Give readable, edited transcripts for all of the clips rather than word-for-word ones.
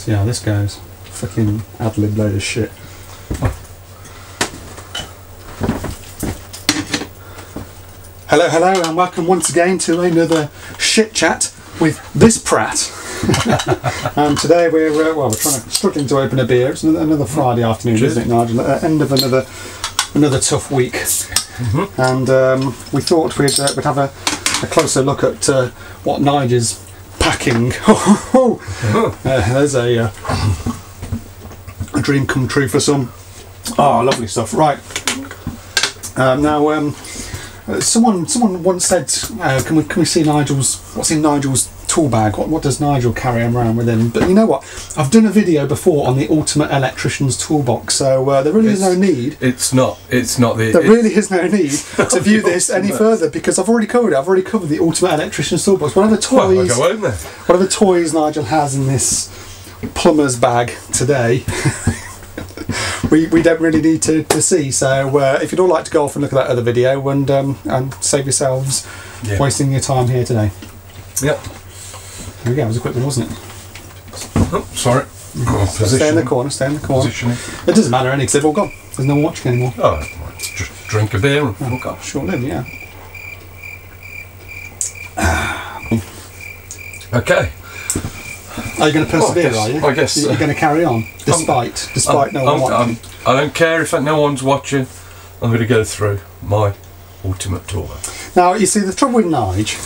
See how this goes. Fucking ad-lib load of shit. Hello, hello, and welcome once again to another shit chat with this prat. And today we're struggling to open a beer. It's another Friday afternoon, isn't it, Nigel? End of another tough week. And we thought we'd have a closer look at what Nige's packing. There's a dream come true for some. Oh, lovely stuff. Right. Now, someone once said, "Can we see what's in Nigel's tool bag? What does Nigel carry around with him?" But you know what? I've done a video before on the ultimate electrician's toolbox, so there really is no need. There really is no need to view this any further because I've already covered it. I've already covered the ultimate electrician's toolbox. Whatever toys Nigel has in this plumber's bag today. We don't really need to see, so if you'd all like to go off and look at that other video and save yourselves wasting your time here today. Yep. There we go, it was a quick one, wasn't it? Oh, sorry. Stay in the corner, Positioning. It doesn't matter any because they've all gone. There's no one watching anymore. Oh, just drink a beer and fuck off. Short lived, yeah. Okay. Are you going to persevere, are you? I guess you're going to carry on, despite no one watching? I don't care if no one's watching. I'm going to go through my ultimate tool bag. Now, you see, the trouble with Nige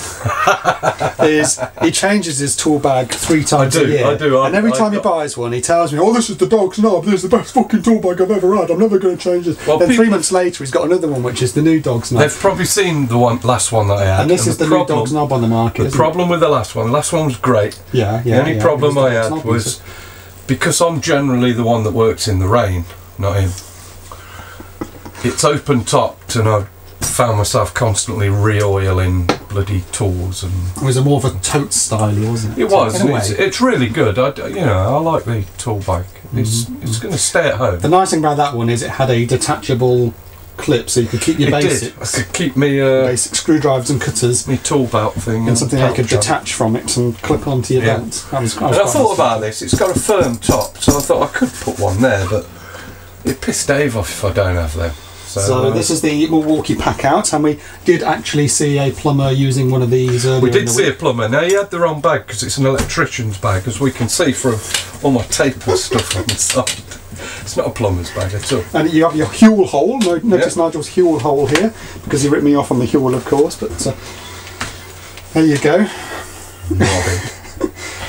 is he changes his tool bag 3 times a year. I do. And every time he buys one, he tells me, "Oh, this is the dog's knob. This is the best fucking tool bag I've ever had. I'm never going to change this." Well, then 3 months later, he's got another one, which is the new dog's knob. They've probably seen the last one that I had. And this is the new dog's knob on the market. The problem with the last one was great. Yeah. The only problem I had was because I'm generally the one that works in the rain, not him. It's open topped, and I found myself constantly re-oiling bloody tools, and it was more of a tote style, wasn't it? It was. It's really good. I like the tool bag. It's going to stay at home. The nice thing about that one is it had a detachable clip, so you could keep your basics. I could keep me basic screwdrivers and cutters. My tool belt thing, and something I could detach from it and clip onto your belt. I thought about this. It's got a firm top, so I thought I could put one there, but it pissed Dave off if I don't have them. So this is the Milwaukee pack out, and we did actually see a plumber using one of these earlier. We did see a plumber. Now, he had the wrong bag because it's an electrician's bag, as we can see from all my tape and stuff on the side. It's not a plumber's bag at all. And you have your Huel hole. Notice Nigel's Huel hole here, because he ripped me off on the Huel, of course, but there you go.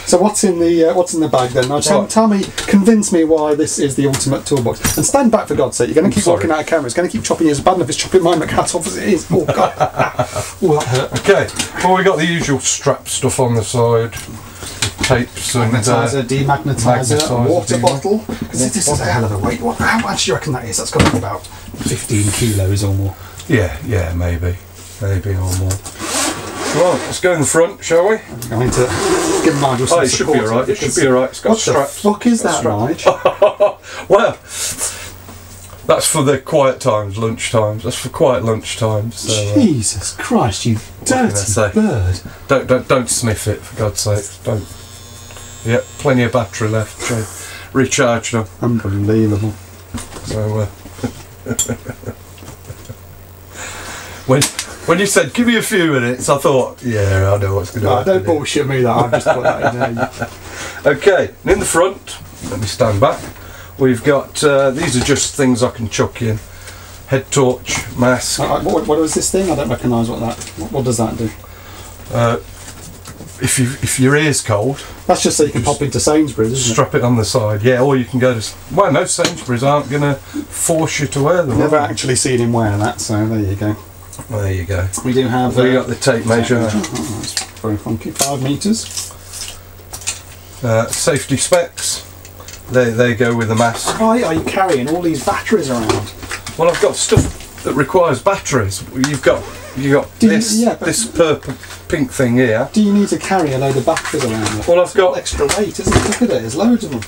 So what's in the bag then? Now tell me, convince me why this is the ultimate toolbox. And stand back for God's sake. You're going to keep walking out of camera. It's going to keep chopping you. It's bad enough it's chopping my hat off as it is. Oh God. Oh, that hurt. Okay. Well, we got the usual strap stuff on the side. Tapes and magnetizer, demagnetizer, water bottle. Because this is a hell of a weight. How much do you reckon that is? That's got to be about 15 kilos or more. Yeah, maybe or more. Right, let's go in the front, shall we? I'm going to give Nigel some support. It should be alright. It should be alright. It's got straps. What the fuck is that, Nige? Well, that's for the quiet times, lunch times. That's for quiet lunch times. So, Jesus Christ, you dirty bird! Don't sniff it, for God's sake. Don't. Yep, plenty of battery left. So recharge them. Unbelievable. So when you said give me a few minutes, I thought, yeah, I know what's going to happen. Don't bullshit me that. I've just put that in there. Okay, and in the front, let me stand back. We've got these are just things I can chuck in. Head torch, mask. What is this thing? I don't recognise what does that do? If your ear's cold, that's just so you can pop into Sainsbury's, isn't it? Strap it on the side, yeah. Or you can go to. Well, no, Sainsbury's aren't going to force you to wear them. Never actually seen him wear that, so there you go. Well, there you go. We do have. We got the tape measure. That's very funky. 5 metres. Safety specs. They go with the mask. Why are you carrying all these batteries around? Well, I've got stuff that requires batteries. You've got this purple pink thing here. Do you need to carry a load of batteries around? Well, I've got extra weight, isn't it? Look at it. There's loads of them.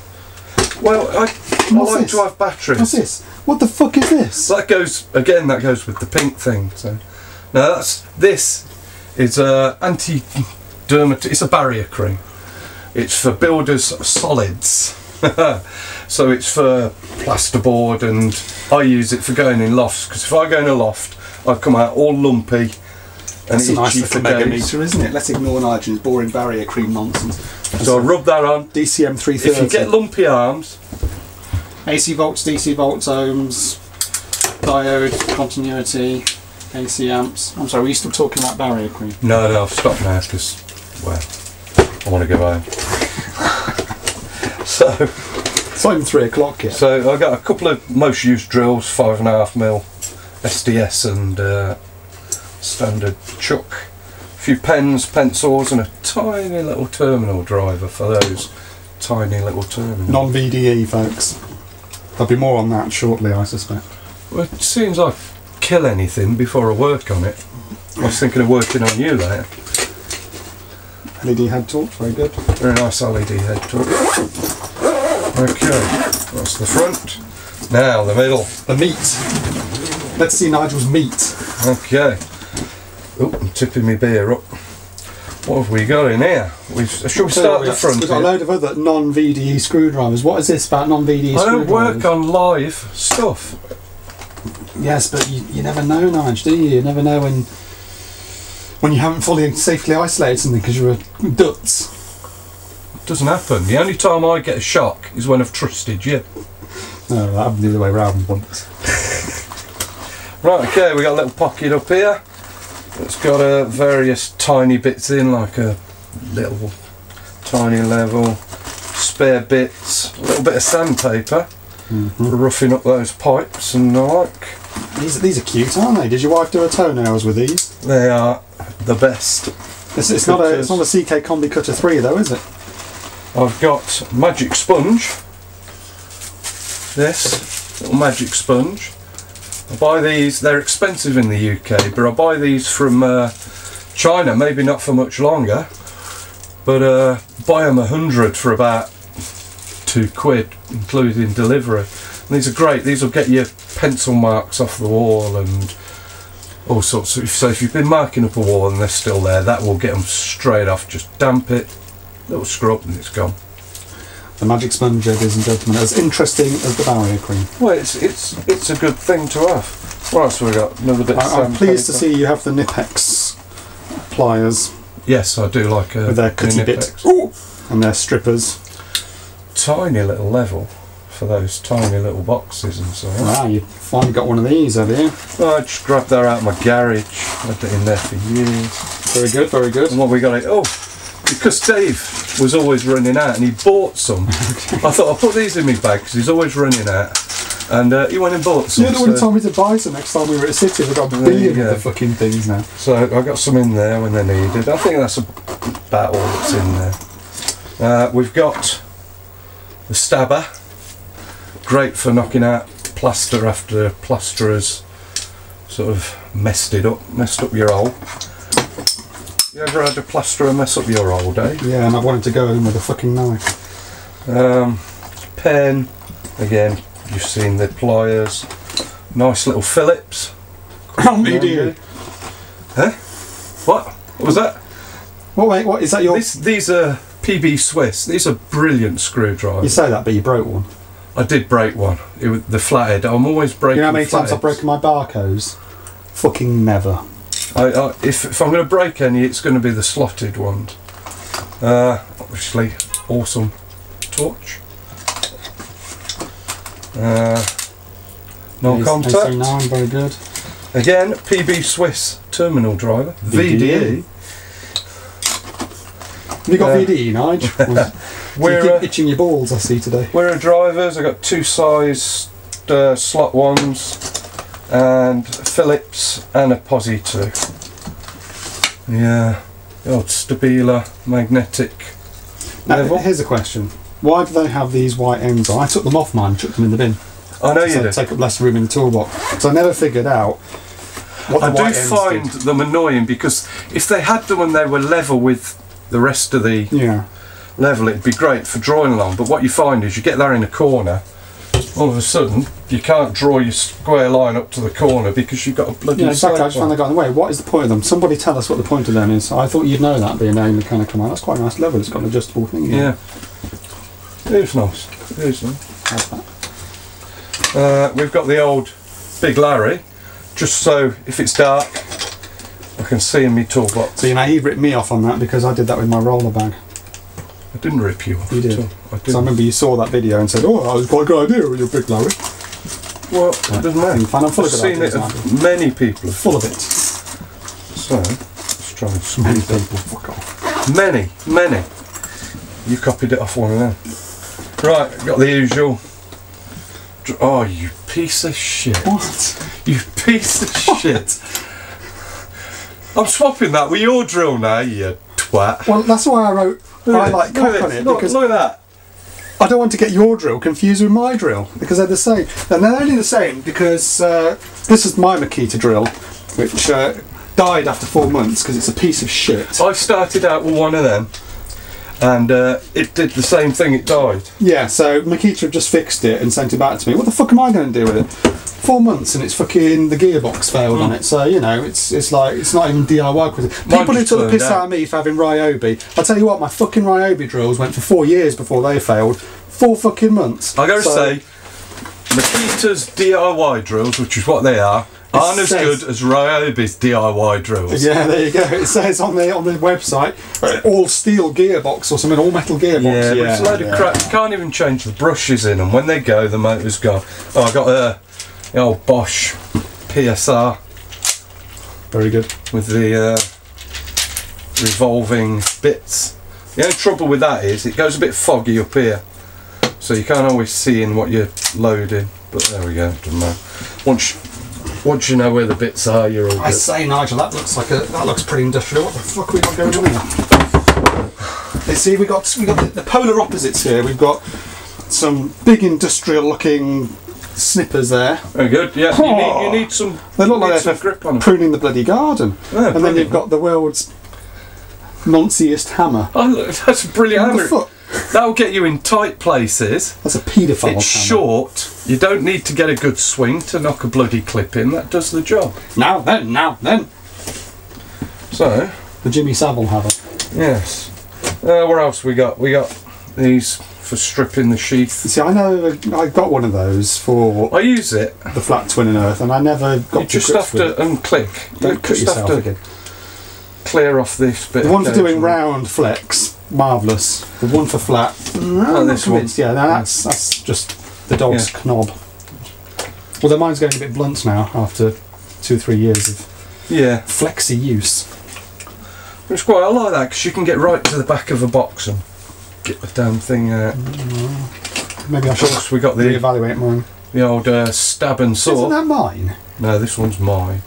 Well, I like to have batteries. What's this? What the fuck is this? That goes with the pink thing. So now this is anti-dermat. It's a barrier cream. It's for builders solids. So it's for plasterboard, and I use it for going in lofts, because if I go in a loft I come out all lumpy and That's a nice itchy little for days. megameter, isn't it? Let's ignore Nigel's boring barrier cream nonsense. So I rub that on. DCM 330. If you get lumpy arms, AC volts, DC volts, ohms, diode, continuity, AC amps. I'm sorry, were you still talking about barrier cream? no, I've stopped now because, well, I want to go home. So It's not even 3 o'clock yet. I got a couple of most used drills, 5.5mm SDS and standard chuck, a few pens, pencils, and a tiny little terminal driver for those tiny little terminals. Non-VDE, folks. There'll be more on that shortly, I suspect. Well, it seems like kill anything before I work on it. I was thinking of working on you later. LED head torch, very good. Very nice LED head torch. Okay, that's the front. Now the middle. The meat. Let's see Nigel's meat. Okay. Oh, I'm tipping my beer up. What have we got in here? Shall we start at the front? We've got a load of other non-VDE screwdrivers. What is this about non-VDE I screwdrivers? don't work on live stuff. Yes, but you never know, Nigel, do you? You never know when you haven't fully safely isolated something because you're a dutz. It doesn't happen. The only time I get a shock is when I've trusted you. No, that happened the other way round once. Right, okay, we got a little pocket up here. It's got various tiny bits in, like a little tiny level, spare bits, a little bit of sandpaper for roughing up those pipes and the like. These are cute, aren't they? Did your wife do her toenails with these? They are the best. It's not a CK Combi Cutter 3 though, is it? I've got magic sponge. This little magic sponge. I buy these, they're expensive in the UK, but I buy these from China, maybe not for much longer, but buy them 100 for about £2, including delivery. And these are great. These will get your pencil marks off the wall and all sorts of. So if you've been marking up a wall and they're still there, that will get them straight off. Just damp it, little scrub, and it's gone. The magic sponge, ladies and gentlemen, as interesting as the barrier cream. Well, it's a good thing to have. What else have we got? Another bit. I'm pleased to see you have the Nipex pliers. Yes, I do like with their cutty bit and their strippers. Tiny little level for those tiny little boxes and so on. Wow, you finally got one of these, have you? Well, I just grabbed that out of my garage. I've had it in there for years. Very good, very good. And what we got? Oh, because Dave was always running out and he bought some. I thought I'll put these in my bag because he's always running out. And he went and bought some. You're the one who told me to buy some next time we were at City. We've got a billion of the fucking things now. So I got some in there when they're needed. I think that's about all that's in there. We've got the stabber. Great for knocking out plaster after plasterers sort of messed up your hole. You ever had a plasterer mess up your hole, Dave? Yeah, and I wanted to go in with a fucking knife. Pen, again, you've seen the pliers. Nice little Phillips. VDE. Huh? What was that? Well, wait, what is that? These are PB Swiss. These are brilliant screwdrivers. You say that, but you broke one. I did break one. It was the flathead. I'm always breaking. You know how many times flatheads. I've broken my Barcodes? Fucking never. If I'm going to break any, it's going to be the slotted ones. Obviously, awesome torch. No contact. AC9, very good. Again, PB Swiss terminal driver. VDE. Have you got VDE, Nige? You keep itching your balls, I see today. Where are drivers? I've got two size slot ones and Phillips and a Posi 2. Yeah, the old Stabila magnetic level. Here's a question. Why do they have these white ends on? I took them off mine and chucked them in the bin. I know you did. Take up less room in the toolbox. So I never figured out what the white ends did. I do find them annoying because if they had them and they were level with the rest of the level, it'd be great for drawing along. But what you find is you get that in a corner all of a sudden you can't draw your square line up to the corner because you've got a bloody exactly. I just found they got in the way. What is the point of them? Somebody tell us what the point of them is. I thought you'd know that, being a mechanical man. That's quite a nice level. It's got an adjustable thing. Yeah, it is nice. It is nice. How's that? We've got the old Big Larry, just so if it's dark I can see in my toolbox. So he ripped me off on that because I did that with my roller bag. I didn't rip you off. You did. I So I remember you saw that video and said, "Oh, that was quite a good idea with your Big Larry." Well, it doesn't matter. I'm full I've of seen ideas, it. Nigel. Many people have. Full of it. So let's try and Many speed people. Fuck off. up. Many. You copied it off one of them. Right, got the usual. Oh, you piece of shit! What? You piece of shit! I'm swapping that with your drill now, you twat. Well, that's why I wrote highlight cock on it, because look at that. I don't want to get your drill confused with my drill, because they're the same. And they're only the same because this is my Makita drill, which died after 4 months because it's a piece of shit. I started out with one of them, and it did the same thing. It died. Yeah, so Makita have just fixed it and sent it back to me. What the fuck am I going to do with it? 4 months and it's fucking the gearbox failed on it. So you know, it's like it's not even DIY with it. People who took the piss out of me for having Ryobi. I tell you what, my fucking Ryobi drills went for 4 years before they failed. 4 fucking months. I gotta say, Makita's DIY drills, which is what they are, aren't as good as Ryobi's DIY drills. Yeah, there you go. It says on the website, all steel gearbox or something, all metal gearbox. Yeah, but it's a load of crap. You can't even change the brushes in them. When they go, the motor's gone. Oh, I got the old Bosch PSR. Very good. With the revolving bits. The only trouble with that is it goes a bit foggy up here, so you can't always see in what you're loading. But there we go. Doesn't matter. Once you know where the bits are, you're all good. I say, Nigel, that looks pretty industrial. What the fuck we got going on here? Let's see, we got the polar opposites here. We've got some big industrial looking snippers there. Very good. Yeah, Oh, you need some. They look like they're grip on them. pruning the bloody garden. Yeah, and then you've got the world's nonsiest hammer. Oh, look, that's a brilliant What the hammer. fuck? That'll get you in tight places. That's a paedophile It's hammer. short. You don't need to get a good swing to knock a bloody clip in. That does the job. Now then. So, The Jimmy Savile hammer. yes. What else we got? We got these for stripping the sheath. You see, I know I got one of those for I use it. the flat twin and earth, and I never got You to just grips have with to it. unclick. Don't You cut just have yourself to again. clear off this bit. The one for doing occasionally. round flex, marvellous. The one for flat, Oh, this one. Yeah, no, that's just the dog's knob. Although mine's going a bit blunt now after 2-3 years of Yeah. flexy use. It's quite, I like that because you can get right to the back of a box and get the damn thing out. Maybe I Of should course, we got the reevaluate mine. old stab and saw. Isn't that mine? No, this one's mine.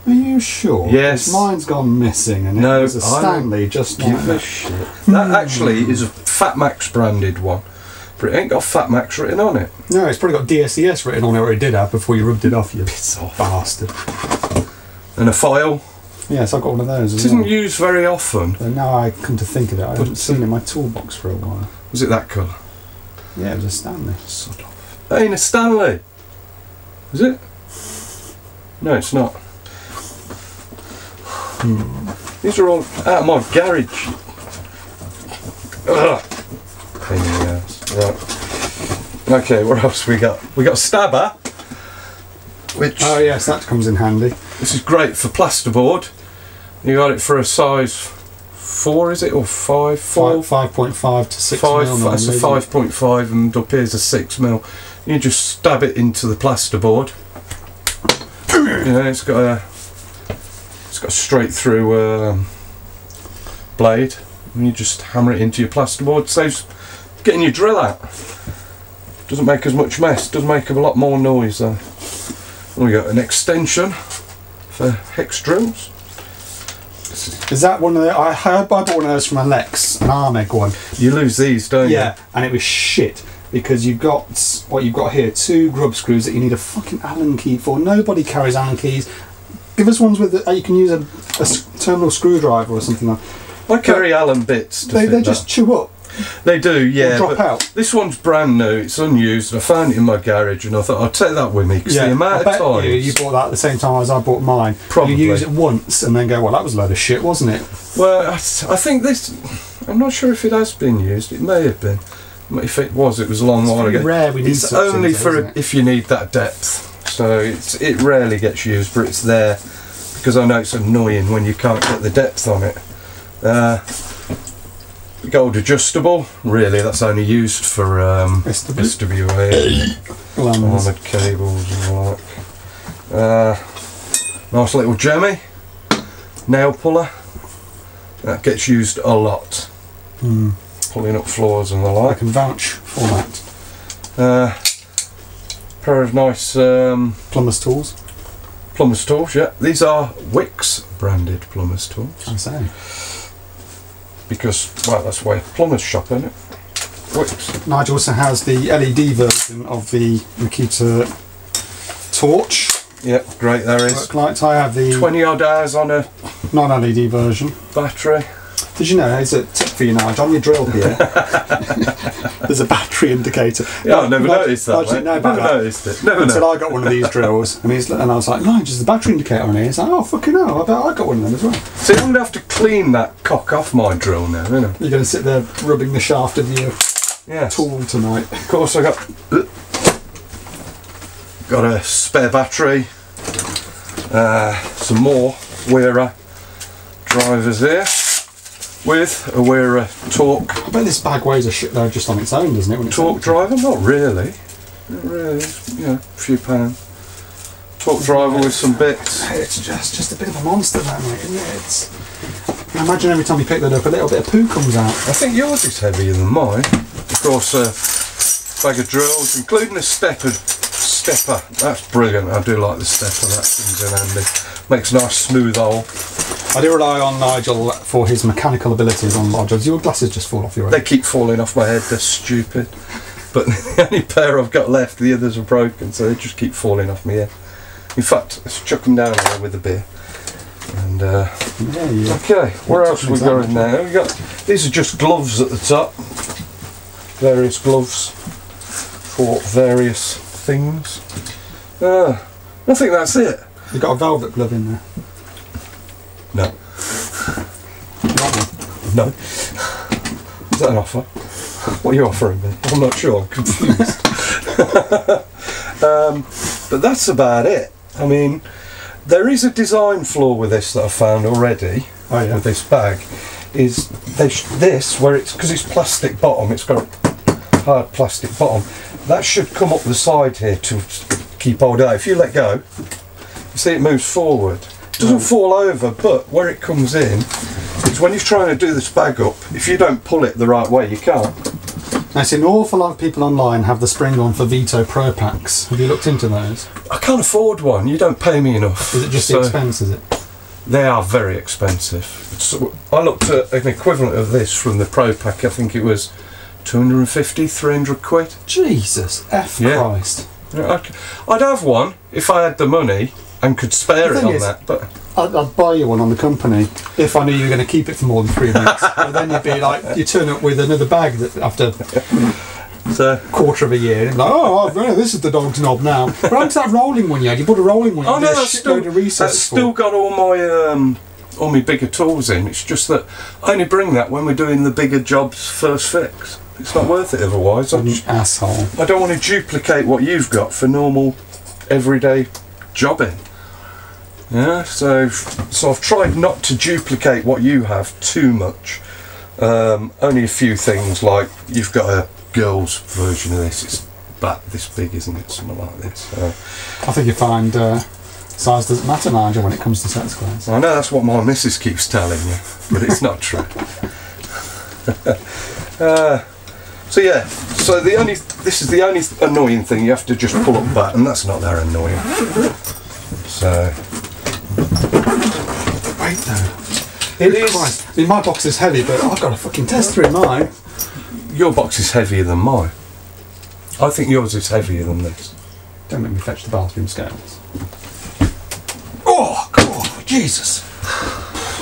Are you sure? Yes. 'Cause mine's gone missing, and No, it was a I don't Stanley just like Give a that. shit. That actually is a Fat Max branded one, but it ain't got Fat Max written on it. No, it's probably got DSES written on it, or it did have before you rubbed it off, you Piss off. bastard. And a file. Yes, I've got one of those It as isn't well. used very often. But now I come to think of it, I haven't seen it in my toolbox for a while. Was it that colour? Yeah, it was a Stanley. Sod off. That ain't a Stanley. Is it? No, it's not. These are all out of my garage. Ugh. Pain in the ass. Right. Okay, what else we got? We got a stabber, which Oh yes, that comes in handy. this is great for plasterboard. You got it for a size 4, is it, or 5? 4. 5.5 to 6 5. mil. That's a normally, 5.5, and up here's a 6 mil. You just stab it into the plasterboard. You know, it's got a straight through blade, and you just hammer it into your plasterboard. Saves getting your drill out. Doesn't make as much mess. Does make a lot more noise though. And we got an extension for Hex Drills. Is that one of the? I bought one of those from Alex, an Armeg one. You lose these, don't Yeah, and it was shit because you've got what you've got here: 2 grub screws that you need a fucking Allen key for. Nobody carries Allen keys. Give us ones with you can use a terminal screwdriver or something like. you? I carry Allen bits. To They fit just that. chew up. They do, yeah. Or drop out. This one's brand new, it's unused. I found it in my garage and I thought I'll take that with me because the amount of times... You bought that at the same time as I bought mine. Probably. You use it once and then go, well, that was a load of shit, wasn't it? Well, I think this... I'm not sure if it has been used. It may have been. If it was a long while ago. Rare we need it's only for if you need that depth. So it rarely gets used, but it's there because I know it's annoying when you can't get the depth on it. Gold adjustable, really, that's only used for SWA, armoured cables and all that. Nice little jemmy, nail puller, that gets used a lot. Pulling up floors and the like. I can vouch for that. Pair of nice Plumbers Tools. Plumbers Tools, yeah. These are Wix branded Plumbers Tools. I say. Because, well, that's the way a plumber's shop, isn't it? Wix. Nigel also has the LED version of the Makita Torch. Yep, great, there is. Work lights. I have the 20 odd hours on a non-LED version. Battery. Did you know, there's a tip for you, Nigel, on your drill here. There's a battery indicator. Yeah, I never noticed that. Never noticed it. Never until I got one of these drills, and I was like, Nigel, there's a battery indicator on here. He's like, oh, fucking hell, I bet I got one of them as well. See, I'm going to have to clean that cock off my drill now, isn't I? You're going to sit there rubbing the shaft of your tool tonight. Of course, I got a spare battery, some more Wearer drivers here. With a Wearer torque. I bet this bag weighs a shitload just on its own, doesn't it? When it's torque driver? Not really. Not really. You know, a few pounds. Torque driver with some bits. It's just a bit of a monster, that, mate, isn't it? I imagine every time you pick that up, a little bit of poo comes out. I think yours is heavier than mine. Of course, bag of drills, including a stepper. That's brilliant. I do like the stepper. That comes in handy. Makes a nice smooth hole. I do rely on Nigel for his mechanical abilities on modules. Your glasses just fall off your head. They keep falling off my head, they're stupid. But the only pair I've got left, the others are broken, so they just keep falling off my head. In fact, let's chuck them down there with a beer. And okay, where else are we going now? These are just gloves at the top. Various gloves for various things. I think that's it. You've got a velvet glove in there. No. No. Is that an offer? What are you offering me? I'm not sure, I'm confused. But that's about it. I mean, there is a design flaw with this that I found already, with this bag, is this, where it's, because it's plastic bottom, it's got a hard plastic bottom, that should come up the side here to keep hold out. If you let go, you see it moves forward. It doesn't fall over, but where it comes in is when you're trying to do this bag up, if you don't pull it the right way, you can't. I see an awful lot of people online have the spring on for Vito Pro packs. Have you looked into those? I can't afford one. You don't pay me enough. Is it just the expense, is it? They are very expensive. I looked at an equivalent of this from the Pro pack. I think it was 250, 300 quid. Jesus Christ. I'd have one if I had the money and could spare it on that, but I'd buy you one on the company if I knew you were going to keep it for more than 3 weeks. But then you'd be like, you turn up with another bag that after a quarter of a year, and like, oh, this is the dog's knob now. But how's that rolling one you had? You bought a rolling one. Oh no, that's still got all my bigger tools in. It's just that I only bring that when we're doing the bigger jobs first fix. It's not worth it otherwise. Asshole. I don't want to duplicate what you've got for normal, everyday jobbing. Yeah, so I've tried not to duplicate what you have too much. Only a few things, like you've got a girl's version of this. It's about this big, isn't it? Something like this. I think you find size doesn't matter, Nigel, when it comes to set squares. I know that's what my missus keeps telling you, but it's not true. So yeah, this is the only annoying thing. You have to just pull up back, and that's not that annoying. So wait though, it is. Christ. I mean, my box is heavy, but I've got a fucking tester in mine. Your box is heavier than mine. I think yours is heavier than this. Don't make me fetch the bathroom scales. Oh God, Jesus!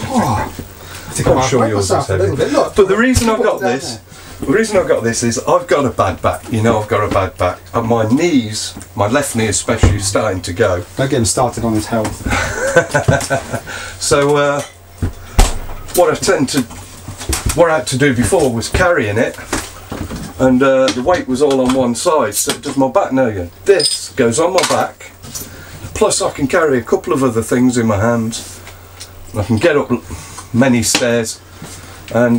Oh, I think I'm sure yours is heavy. Look, but the reason I've got this The reason I've got this is I've got a bad back. You know, I've got a bad back, and my knees, my left knee especially, is starting to go. Don't get him started on his health. So what I had to do before was carrying it, and the weight was all on one side, so it does my back no good. This goes on my back, plus I can carry a couple of other things in my hands. I can get up many stairs, and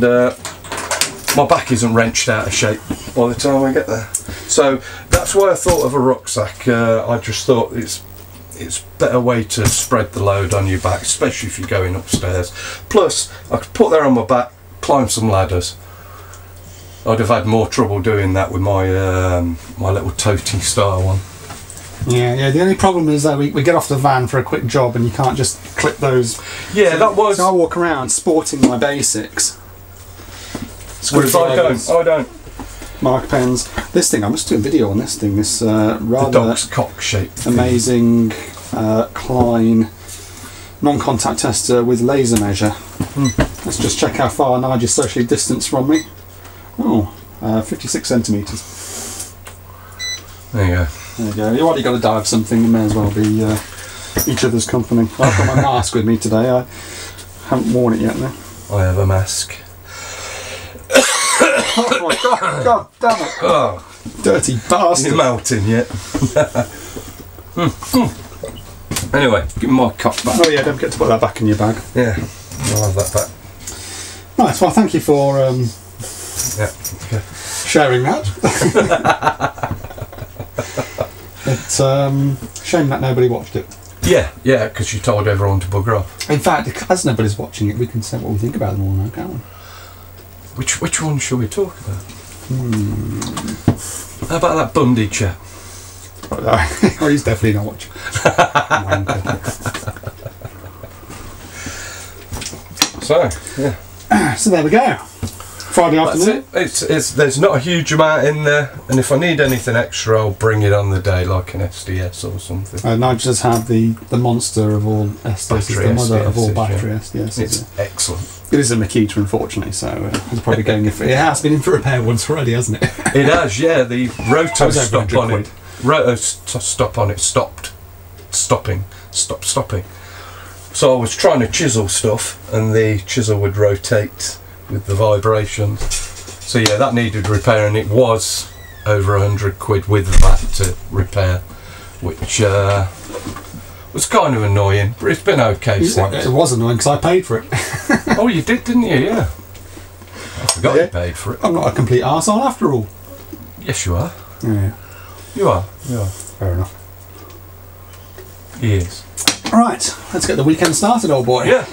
my back isn't wrenched out of shape by the time I get there. So that's why I thought of a rucksack. I just thought it's a better way to spread the load on your back, especially if you're going upstairs. Plus, I could put that on my back, climb some ladders. I'd have had more trouble doing that with my my little toting style one. Yeah. The only problem is that we get off the van for a quick job and you can't just clip those. Yeah, that was. So I walk around sporting my basics. Whereas I don't. Mark pens. This thing, I must do a video on this thing. This The rather dog's cock shaped. amazing Klein non-contact tester with laser measure. Let's just check how far Nige is socially distanced from me. Oh, 56 centimetres. There you go. There you go. You've already got to die of something. You may as well be each other's company. I've got my mask with me today. I haven't worn it yet though. I have a mask. Oh my god damn it. Oh, Dirty bastard. you're melting yet? Anyway, give me my cup back. Oh yeah, don't forget to put that back in your bag. Yeah, I'll have that back. Right, well thank you for Yeah, okay. sharing that. It's shame that nobody watched it. Yeah, because you told everyone to bugger off. In fact, as nobody's watching it, we can say what we think about them all now, can't we? Which one should we talk about? How about that Bundy chap? Oh, he's definitely not watching. So, yeah. So there we go. Friday That's afternoon. it. There's not a huge amount in there, and if I need anything extra, I'll bring it on the day, like an SDS or something. Nige has had the monster of all SDS, the mother of all battery SDS. It's excellent. It is a Makita, unfortunately, so it's probably going in for. It has been in for repair once already, hasn't it? It has, yeah. The rotor stop on £100. it. Rotor stop on it stopped stopping. So I was trying to chisel stuff, and the chisel would rotate with the vibrations. So yeah, that needed repair, and it was over £100 with that to repair, which was kind of annoying, but it's been okay since. It was annoying because I paid for it. Oh, you did, didn't you? Yeah. I forgot you paid for it. I'm not a complete arsehole after all. Yes, you are. Yeah. You are. Fair enough. He is. Right, let's get the weekend started, old boy. Yeah.